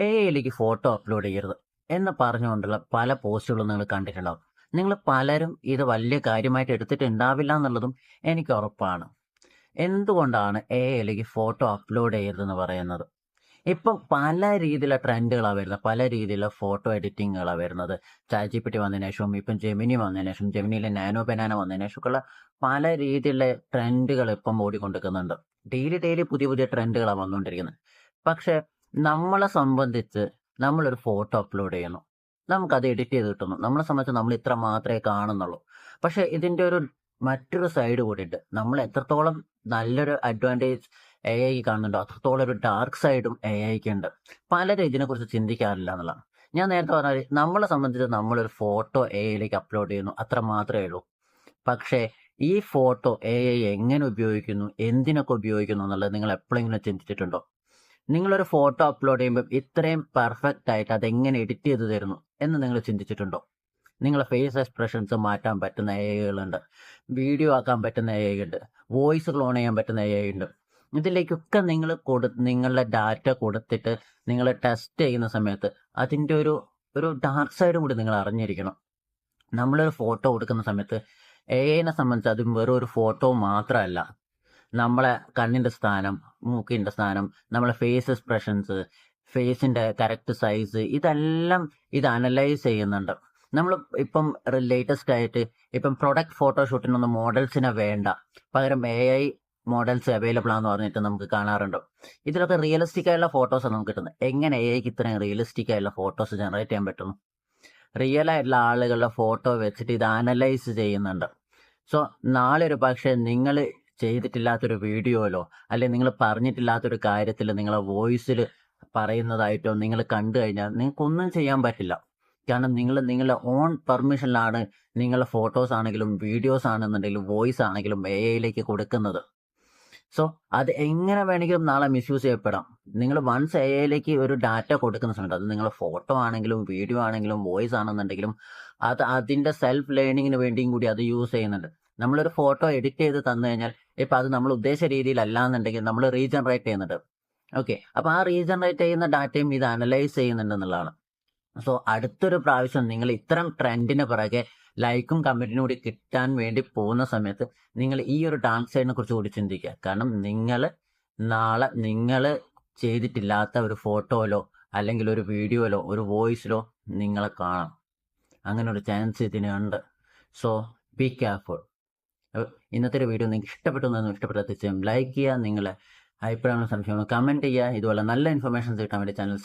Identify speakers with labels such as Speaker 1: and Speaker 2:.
Speaker 1: എഐയിലേക്ക് photo upload ചെയ്യരുത് എന്ന് പറഞ്ഞുകൊണ്ടുള്ള പല പോസ്റ്റുകളും നിങ്ങൾ കണ്ടിട്ടുണ്ടാവും. നിങ്ങൾ പലരും ഇത് വലിയ കാര്യമായിട്ട് എടുത്തിട്ടുണ്ടാവില്ല എന്നുള്ളതും എനിക്ക് ഉറപ്പാണ്. എന്തുകൊണ്ടാണ് എഐയിലേക്ക് ഫോട്ടോ അപ്ലോഡ് ചെയ്യരുതെന്ന് പറയുന്നത്? ഇപ്പം പല രീതിയിലുള്ള ട്രെൻഡുകളാണ് വരുന്നത്, പല രീതിയിലുള്ള ഫോട്ടോ എഡിറ്റിങ്ങുകളാണ് വരുന്നത്. ചാറ്റ് ജി പി ടി വന്നതിന് ശേഷവും ഇപ്പം ജെമിനി വന്നതിന് ശേഷം, ജെമിനിയിലെ നാനോ ബനാന വന്നതിന് ശേഷമൊക്കെയുള്ള പല രീതിയിലുള്ള ട്രെൻഡുകൾ ഇപ്പം ഓടിക്കൊണ്ടിരിക്കുന്നുണ്ട്. ഡെയിലി പുതിയ പുതിയ ട്രെൻഡുകളാണ് വന്നുകൊണ്ടിരിക്കുന്നത്. പക്ഷെ നമ്മളെ സംബന്ധിച്ച് നമ്മളൊരു ഫോട്ടോ അപ്ലോഡ് ചെയ്യുന്നു, നമുക്കത് എഡിറ്റ് ചെയ്ത് കിട്ടുന്നു. നമ്മളെ സംബന്ധിച്ച് നമ്മൾ ഇത്ര മാത്രമേ കാണുന്നുള്ളൂ. പക്ഷെ ഇതിൻ്റെ ഒരു മറ്റൊരു സൈഡ് കൂടിയുണ്ട്. നമ്മൾ എത്രത്തോളം നല്ലൊരു അഡ്വാൻറ്റേജ് എ ഐ കാണുന്നുണ്ടോ അത്രത്തോളം ഒരു ഡാർക്ക് സൈഡും എ ഐക്ക് ഉണ്ട്. പലരും ഇതിനെക്കുറിച്ച് ചിന്തിക്കാറില്ല എന്നുള്ളതാണ്. ഞാൻ നേരത്തെ പറഞ്ഞാൽ നമ്മളെ സംബന്ധിച്ച് നമ്മളൊരു ഫോട്ടോ എ ഐയിലേക്ക് അപ്ലോഡ് ചെയ്യുന്നു, അത്ര മാത്രമേ ഉള്ളൂ. പക്ഷേ ഈ ഫോട്ടോ എ ഐ എങ്ങനെ ഉപയോഗിക്കുന്നു, എന്തിനൊക്കെ ഉപയോഗിക്കുന്നു എന്നുള്ളത് നിങ്ങൾ എപ്പോഴെങ്കിലും ചിന്തിച്ചിട്ടുണ്ടോ? നിങ്ങളൊരു ഫോട്ടോ അപ്ലോഡ് ചെയ്യുമ്പോൾ ഇത്രയും പെർഫെക്റ്റ് ആയിട്ട് അതെങ്ങനെ എഡിറ്റ് ചെയ്ത് തരുന്നു എന്ന് നിങ്ങൾ ചിന്തിച്ചിട്ടുണ്ടോ? നിങ്ങളെ ഫേസ് എക്സ്പ്രഷൻസ് മാറ്റാൻ പറ്റുന്ന എ ഐകളുണ്ട്, വീഡിയോ ആക്കാൻ പറ്റുന്ന എ ഐ ഉണ്ട്, വോയിസ് ക്ലോൺ ചെയ്യാൻ പറ്റുന്ന എ ഐ ഉണ്ട്. ഇതിലേക്കൊക്കെ നിങ്ങൾ നിങ്ങളുടെ ഡാറ്റ കൊടുത്തിട്ട് നിങ്ങൾ ടെസ്റ്റ് ചെയ്യുന്ന സമയത്ത് അതിൻ്റെ ഒരു ഡാർക്ക് സൈഡും കൂടി നിങ്ങൾ അറിഞ്ഞിരിക്കണം. നമ്മളൊരു ഫോട്ടോ കൊടുക്കുന്ന സമയത്ത് എ ഐനെ സംബന്ധിച്ച് അതും വെറും ഒരു ഫോട്ടോ മാത്രമല്ല. നമ്മളെ കണ്ണിൻ്റെ സ്ഥാനം, മൂക്കിൻ്റെ സ്ഥാനം, നമ്മളെ ഫേസ് എക്സ്പ്രഷൻസ്, ഫേസിൻ്റെ കറക്റ്റ് സൈസ്, ഇതെല്ലാം ഇത് അനലൈസ് ചെയ്യുന്നുണ്ട്. നമ്മൾ ഇപ്പം ലേറ്റസ്റ്റ് ആയിട്ട് ഇപ്പം പ്രൊഡക്റ്റ് ഫോട്ടോഷൂട്ടിനൊന്നും മോഡൽസിനെ വേണ്ട, പകരം എ ഐ മോഡൽസ് അവൈലബിൾ ആണെന്ന് പറഞ്ഞിട്ട് നമുക്ക് കാണാറുണ്ട്. ഇതിലൊക്കെ റിയലിസ്റ്റിക് ആയുള്ള ഫോട്ടോസാണ് നമുക്ക് കിട്ടുന്നത്. എങ്ങനെ എ ഐക്ക് ഇത്രയും റിയലിസ്റ്റിക് ആയുള്ള ഫോട്ടോസ് ജനറേറ്റ് ചെയ്യാൻ പറ്റുന്നു? റിയൽ ആയിട്ടുള്ള ആളുകളുടെ ഫോട്ടോ വെച്ചിട്ട് ഇത് അനലൈസ് ചെയ്യുന്നുണ്ട്. സോ നാളെ ഒരു പക്ഷേ നിങ്ങൾ ചെയ്തിട്ടില്ലാത്തൊരു വീഡിയോയിലോ അല്ലെങ്കിൽ നിങ്ങൾ പറഞ്ഞിട്ടില്ലാത്തൊരു കാര്യത്തിൽ നിങ്ങളെ വോയിസിൽ പറയുന്നതായിട്ടോ നിങ്ങൾ കണ്ടു കഴിഞ്ഞാൽ നിങ്ങൾക്കൊന്നും ചെയ്യാൻ പറ്റില്ല. കാരണം നിങ്ങൾ നിങ്ങളുടെ ഓൺ പെർമിഷനിലാണ് നിങ്ങളുടെ ഫോട്ടോസ് ആണെങ്കിലും വീഡിയോസ് ആണെന്നുണ്ടെങ്കിലും വോയിസ് ആണെങ്കിലും എ ഐയിലേക്ക് കൊടുക്കുന്നത്. സോ അത് എങ്ങനെ വേണമെങ്കിലും നാളെ മിസ്യൂസ് ചെയ്യപ്പെടാം. നിങ്ങൾ വൺസ് എ ഐയിലേക്ക് ഒരു ഡാറ്റ കൊടുക്കുന്ന സമയത്ത്, അത് നിങ്ങളുടെ ഫോട്ടോ ആണെങ്കിലും വീഡിയോ ആണെങ്കിലും വോയിസ് ആണെന്നുണ്ടെങ്കിലും, അത് അതിൻ്റെ സെൽഫ് ലേണിങ്ങിന് വേണ്ടിയും കൂടി അത് യൂസ് ചെയ്യുന്നുണ്ട്. നമ്മളൊരു ഫോട്ടോ എഡിറ്റ് ചെയ്ത് തന്നു കഴിഞ്ഞാൽ ഇപ്പം അത് നമ്മൾ ഉദ്ദേശിച്ച രീതിയിലല്ല എന്നുണ്ടെങ്കിൽ നമ്മൾ റീജനറേറ്റ് ചെയ്യുന്നുണ്ട്. ഓക്കെ, അപ്പോൾ ആ റീജനറേറ്റ് ചെയ്യുന്ന ഡാറ്റയും ഇത് അനലൈസ് ചെയ്യുന്നുണ്ട് എന്നുള്ളതാണ്. സോ അടുത്തൊരു പ്രാവശ്യം നിങ്ങൾ ഇത്തരം ട്രെൻഡിന് പിറകെ ലൈക്കും കമൻറ്റിനും കൂടി കിട്ടാൻ വേണ്ടി പോകുന്ന സമയത്ത് നിങ്ങൾ ഈ ഒരു ഡാർക്ക് സൈഡിനെ കുറിച്ച് കൂടി ചിന്തിക്കുക. കാരണം നാളെ നിങ്ങൾ ചെയ്തിട്ടില്ലാത്ത ഒരു ഫോട്ടോയിലോ അല്ലെങ്കിൽ ഒരു വീഡിയോയിലോ ഒരു വോയിസിലോ നിങ്ങളെ കാണാം. അങ്ങനെ ഒരു ചാൻസ് ഇതിനുണ്ട്. So be careful. ഇന്നത്തെ ഒരു വീഡിയോ നിങ്ങൾക്ക് ഇഷ്ടപ്പെട്ട തീർച്ചയായും ലൈക്ക് ചെയ്യുക, നിങ്ങളെ അഭിപ്രായങ്ങളും സംശയങ്ങളും കമൻറ്റ് ചെയ്യുക. ഇതുപോലെ നല്ല ഇൻഫർമേഷൻസ് കിട്ടാൻ വേണ്ടി ചാനൽ